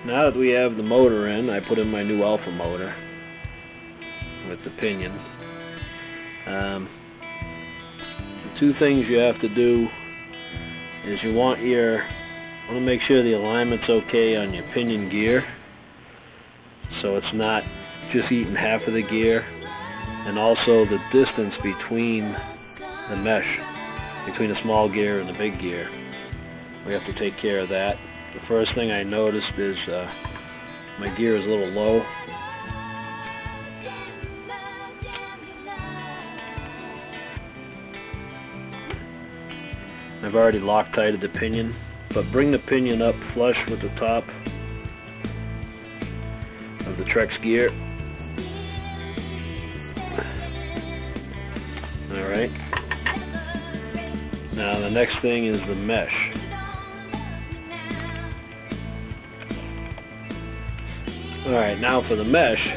Now that we have the motor in, I put in my new Alpha motor with the pinion. The two things you have to do is you want to make sure the alignment's okay on your pinion gear, so it's not just eating half of the gear, and also the distance between the mesh, between the small gear and the big gear. We have to take care of that. The first thing I noticed is my gear is a little low. I've already Loctited the pinion, but bring the pinion up flush with the top of the Trex gear. Alright. Now the next thing is the mesh. Alright, now for the mesh,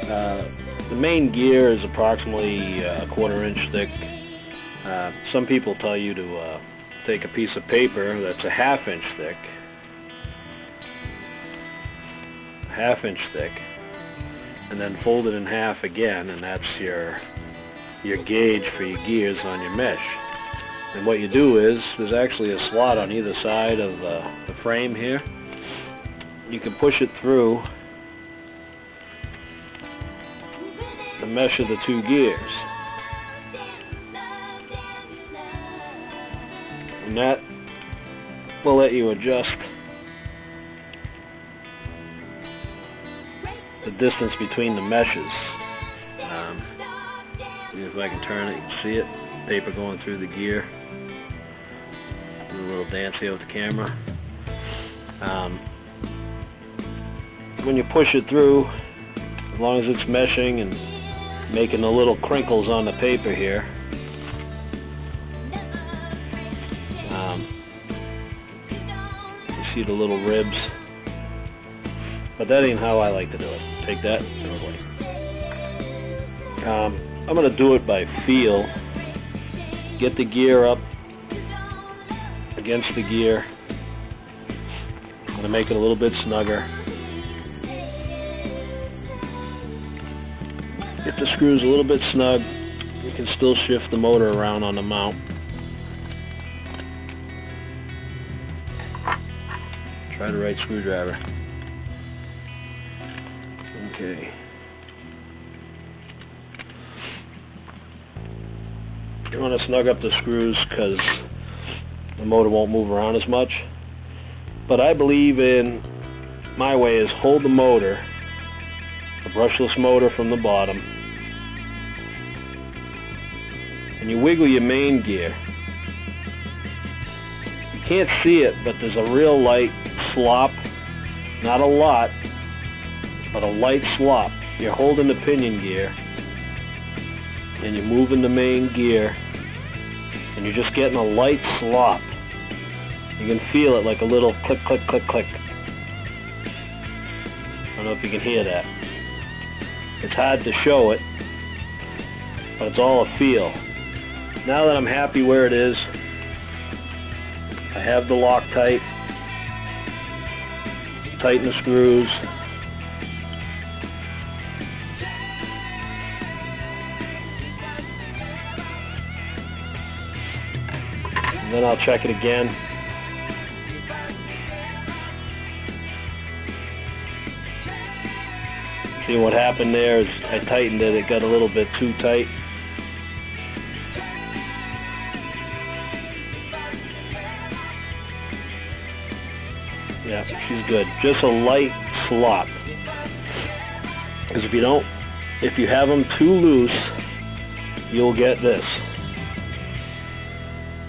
the main gear is approximately a 1/4 inch thick. Some people tell you to take a piece of paper that's a 1/2 inch thick, and then fold it in half again, and that's your gauge for your gears on your mesh. And what you do is, there's actually a slot on either side of the frame here. You can push it through the mesh of the two gears, and that will let you adjust the distance between the meshes. See if I can turn it, you can see it, paper going through the gear. Do a little dance here with the camera. When you push it through, as long as it's meshing and making the little crinkles on the paper here, you see the little ribs, but that ain't how I like to do it. Take that, throw it away. I'm going to do it by feel. Get the gear up against the gear. I'm going to make it a little bit snugger. Get the screws a little bit snug. You can still shift the motor around on the mount. Try the right screwdriver. Okay. You want to snug up the screws because the motor won't move around as much. But I believe in my way is hold the motor, the brushless motor, from the bottom, and you wiggle your main gear. You can't see it, but there's a real light slop, not a lot, but a light slop. You're holding the pinion gear and you're moving the main gear, and you're just getting a light slop. You can feel it like a little click, click, click, click. I don't know if you can hear that. It's hard to show it, but it's all a feel. Now that I'm happy where it is, I have the Loctite. Tighten the screws. And then I'll check it again. See, what happened there is I tightened it. It got a little bit too tight. Yeah, she's good. Just a light slop. Because if you have them too loose, you'll get this.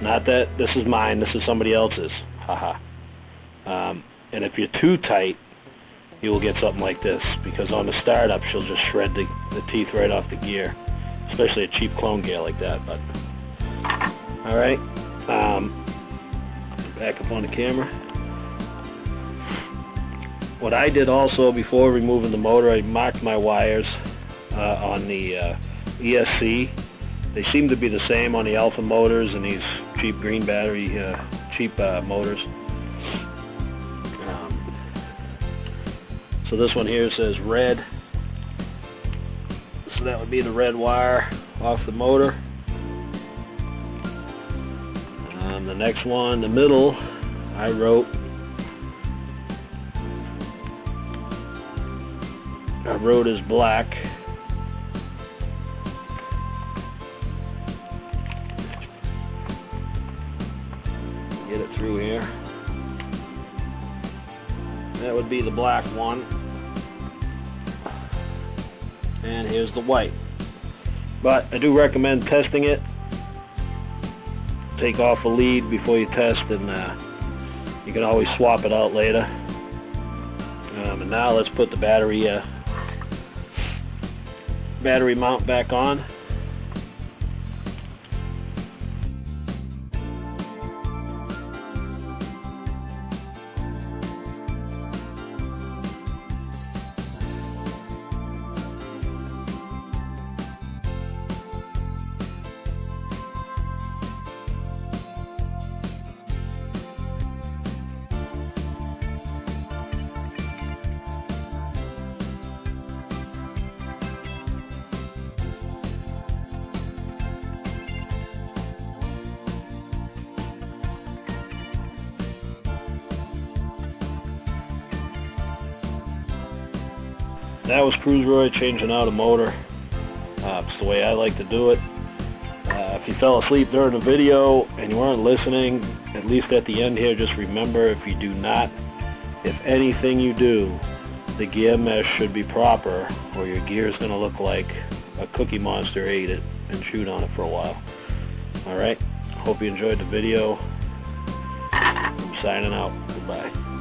Not that this is mine, this is somebody else's. Haha. And if you're too tight, you will get something like this. Because on the startup, she'll just shred the teeth right off the gear. Especially a cheap clone gear like that. But alright. Back up on the camera. What I did also before removing the motor, I marked my wires on the ESC. They seem to be the same on the Alpha motors and these cheap green battery, cheap motors. So this one here says red. So that would be the red wire off the motor. The next one, the middle, I wrote as black. Get it through here. That would be the black one. And here's the white. But I do recommend testing it. Take off a lead before you test, and you can always swap it out later. And now let's put the battery mount back on. That was Cruiseroy changing out a motor. It's the way I like to do it. If you fell asleep during the video and you weren't listening, at least at the end here, just remember, if anything you do, the gear mesh should be proper, or your gear is going to look like a Cookie Monster ate it and chewed on it for a while. Alright, hope you enjoyed the video. I'm signing out. Goodbye.